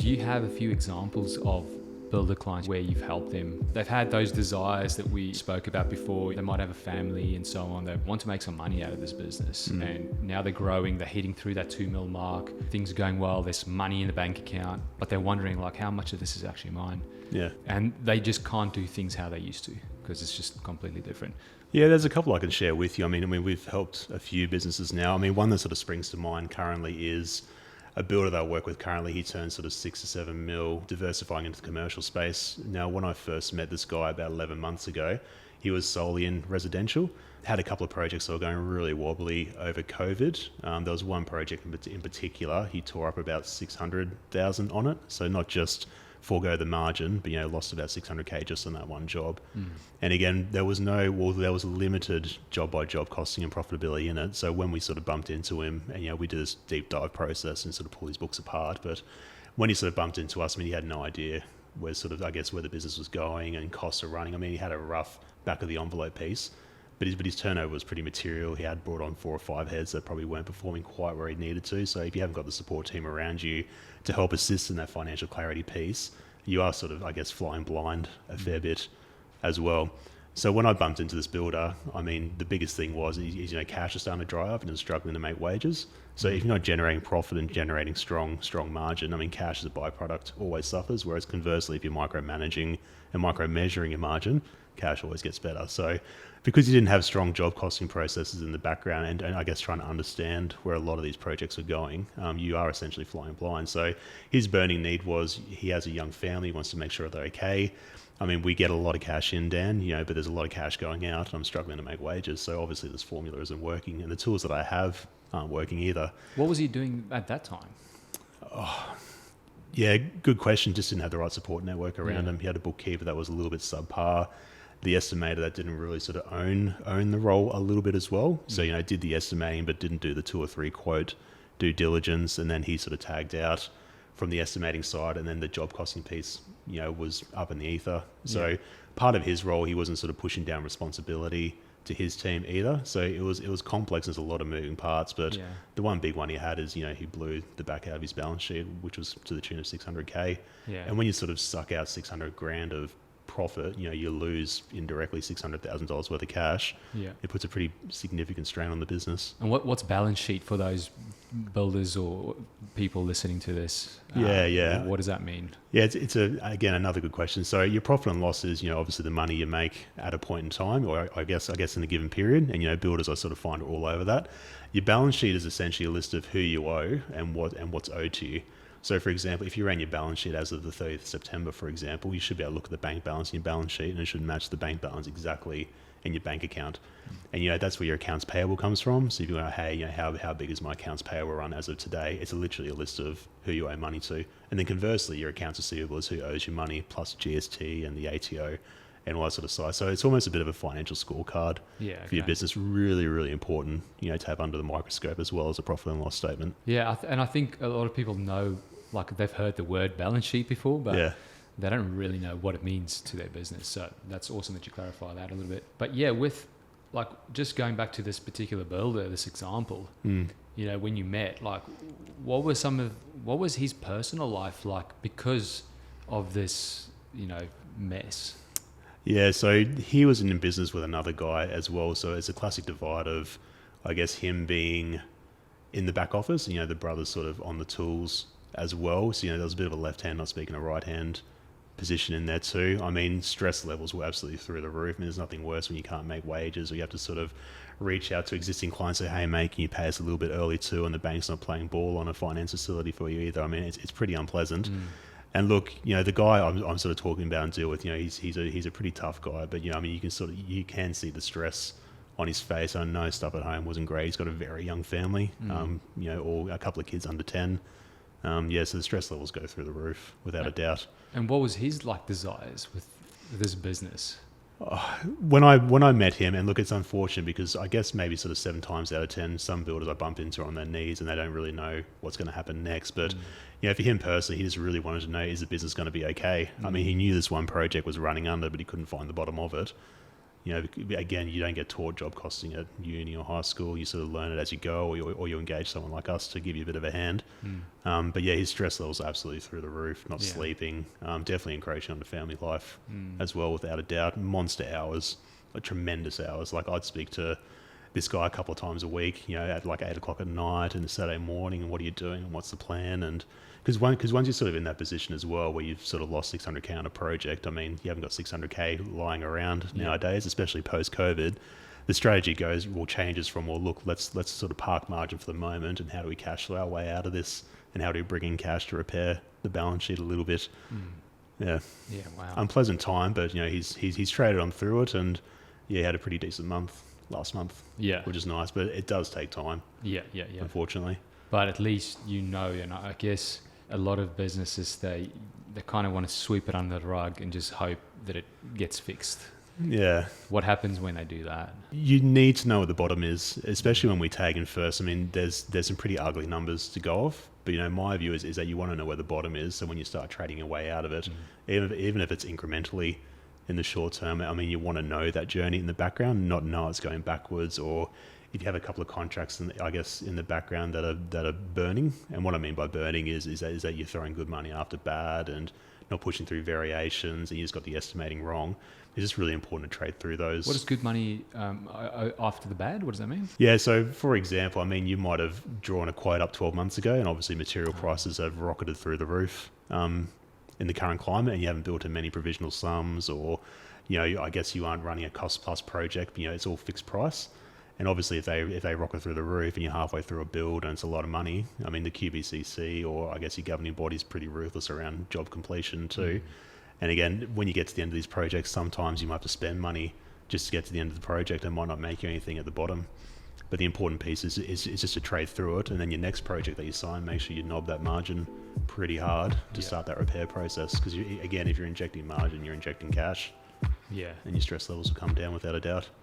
Do you have a few examples of builder clients where you've helped them? They've had those desires that we spoke about before. They might have a family and so on. They want to make some money out of this business. And now they're growing, they're hitting through that 2 mil mark. Things are going well, there's money in the bank account, but they're wondering like how much of this is actually mine? Yeah. And they just can't do things how they used to because it's just completely different. Yeah, there's a couple I can share with you. I mean, we've helped a few businesses now. I mean, one that sort of springs to mind currently is a builder that I work with currently. He turned sort of 6 to 7 mil, diversifying into the commercial space. Now, when I first met this guy about 11 months ago, he was solely in residential. Had a couple of projects that were going really wobbly over COVID. There was one project in particular, he tore up about 600,000 on it. So not just forego the margin, but lost about 600k just on that one job. And again, there was limited job by job costing and profitability in it. So when we sort of bumped into him, and we did this deep dive process and sort of pull his books apart, but when he sort of bumped into us, I mean, he had no idea where the business was going and costs are running. I mean, he had a rough back of the envelope piece, but his turnover was pretty material. He had brought on 4 or 5 heads that probably weren't performing quite where he needed to. So if you haven't got the support team around you to help assist in that financial clarity piece, you are sort of, I guess, flying blind a fair bit as well. So when I bumped into this builder, I mean, the biggest thing was cash is starting to dry up and is struggling to make wages. So if you're not generating profit and generating strong margin, I mean, cash as a byproduct always suffers. Whereas conversely, if you're micromanaging and micromeasuring your margin, cash always gets better. So because you didn't have strong job costing processes in the background and I guess trying to understand where a lot of these projects are going, you are essentially flying blind. So his burning need was he has a young family, he wants to make sure they're okay. I mean, we get a lot of cash in, Dan, but there's a lot of cash going out and I'm struggling to make wages. So obviously this formula isn't working and the tools that I have aren't working either. What was he doing at that time? Yeah, good question. Just didn't have the right support network around him. He had a bookkeeper that was a little bit subpar. The estimator that didn't really sort of own the role a little bit as well. So, did the estimating, but didn't do the 2 or 3 quote due diligence. And then he sort of tagged out from the estimating side. And then the job costing piece, was up in the ether. So part of his role, he wasn't sort of pushing down responsibility to his team either. So it was complex. There's a lot of moving parts, but the one big one he had is, he blew the back out of his balance sheet, which was to the tune of 600k. Yeah. And when you sort of suck out 600 grand of profit, you lose indirectly $600,000 worth of cash. Yeah. It puts a pretty significant strain on the business. And what's balance sheet for those builders or people listening to this? Yeah. What does that mean? Yeah, it's again another good question. So your profit and loss is, obviously the money you make at a point in time, or I guess in a given period, and builders I sort of find all over that. Your balance sheet is essentially a list of who you owe and what's owed to you. So, for example, if you ran your balance sheet as of the 30th of September, for example, you should be able to look at the bank balance in your balance sheet and it should match the bank balance exactly in your bank account. And, that's where your accounts payable comes from. So if you go, hey, how big is my accounts payable run as of today? It's literally a list of who you owe money to. And then conversely, your accounts receivable is who owes you money plus GST and the ATO and all that sort of size. So it's almost a bit of a financial scorecard for your business. Really, really important, to have under the microscope as well as a profit and loss statement. Yeah, and I think a lot of people know, like they've heard the word balance sheet before, but they don't really know what it means to their business. So that's awesome that you clarify that a little bit. But yeah, with like just going back to this particular builder, this example, when you met, like what was his personal life like because of this, mess? Yeah, so he was in business with another guy as well. So it's a classic divide of, I guess, him being in the back office, the brothers sort of on the tools as well. So, there was a bit of a left hand, not speaking a right hand position in there too. I mean, stress levels were absolutely through the roof. I mean, there's nothing worse when you can't make wages or you have to sort of reach out to existing clients and say, hey, mate, can you pay us a little bit early too? And the bank's not playing ball on a finance facility for you either. I mean, it's pretty unpleasant. And look, the guy I'm sort of talking about and deal with, he's a pretty tough guy, but I mean, you can see the stress on his face. I know stuff at home wasn't great. He's got a very young family, or a couple of kids under 10. So the stress levels go through the roof without a doubt. And what was his desires with this business? When I met him, and look, it's unfortunate because I guess maybe sort of 7 times out of 10, some builders I bump into are on their knees and they don't really know what's going to happen next. But for him personally, he just really wanted to know, is the business going to be okay? I mean, he knew this one project was running under, but he couldn't find the bottom of it. again, you don't get taught job costing at uni or high school. You sort of learn it as you go, or you engage someone like us to give you a bit of a hand. But yeah, his stress levels are absolutely through the roof, not sleeping, definitely encroaching on the family life as well, without a doubt. Monster hours, like tremendous hours. Like I'd speak to this guy a couple of times a week, at like 8 o'clock at night and Saturday morning, and what are you doing and what's the plan? And because once you're sort of in that position as well, where you've sort of lost 600K on a project, I mean, you haven't got 600K lying around nowadays, especially post-COVID. The strategy changes from, well, look, let's sort of park margin for the moment, and how do we cash flow our way out of this, and how do we bring in cash to repair the balance sheet a little bit? Yeah, wow. Unpleasant time, but he's traded on through it, and he had a pretty decent month last month, which is nice, but it does take time. Unfortunately. But at least I guess a lot of businesses, they kind of want to sweep it under the rug and just hope that it gets fixed. Yeah. What happens when they do that? You need to know what the bottom is, especially when we tag in first. I mean, there's some pretty ugly numbers to go off, but my view is that you want to know where the bottom is, so when you start trading your way out of it, even if it's incrementally in the short term, I mean, you want to know that journey in the background, not know it's going backwards, or if you have a couple of contracts, in the background that are burning. And what I mean by burning is that you're throwing good money after bad and not pushing through variations, and you just got the estimating wrong. It's just really important to trade through those. What is good money after the bad? What does that mean? Yeah, so for example, I mean, you might have drawn a quote up 12 months ago, and obviously material prices have rocketed through the roof in the current climate, and you haven't built in many provisional sums, or I guess you aren't running a cost plus project. It's all fixed price. And obviously, if they rocket through the roof and you're halfway through a build and it's a lot of money, I mean, the QBCC, or I guess your governing body's pretty ruthless around job completion too. And again, when you get to the end of these projects, sometimes you might have to spend money just to get to the end of the project, and might not make you anything at the bottom. But the important piece is just to trade through it, and then your next project that you sign, make sure you knob that margin pretty hard to start that repair process. Because again, if you're injecting margin, you're injecting cash. Yeah. And your stress levels will come down without a doubt.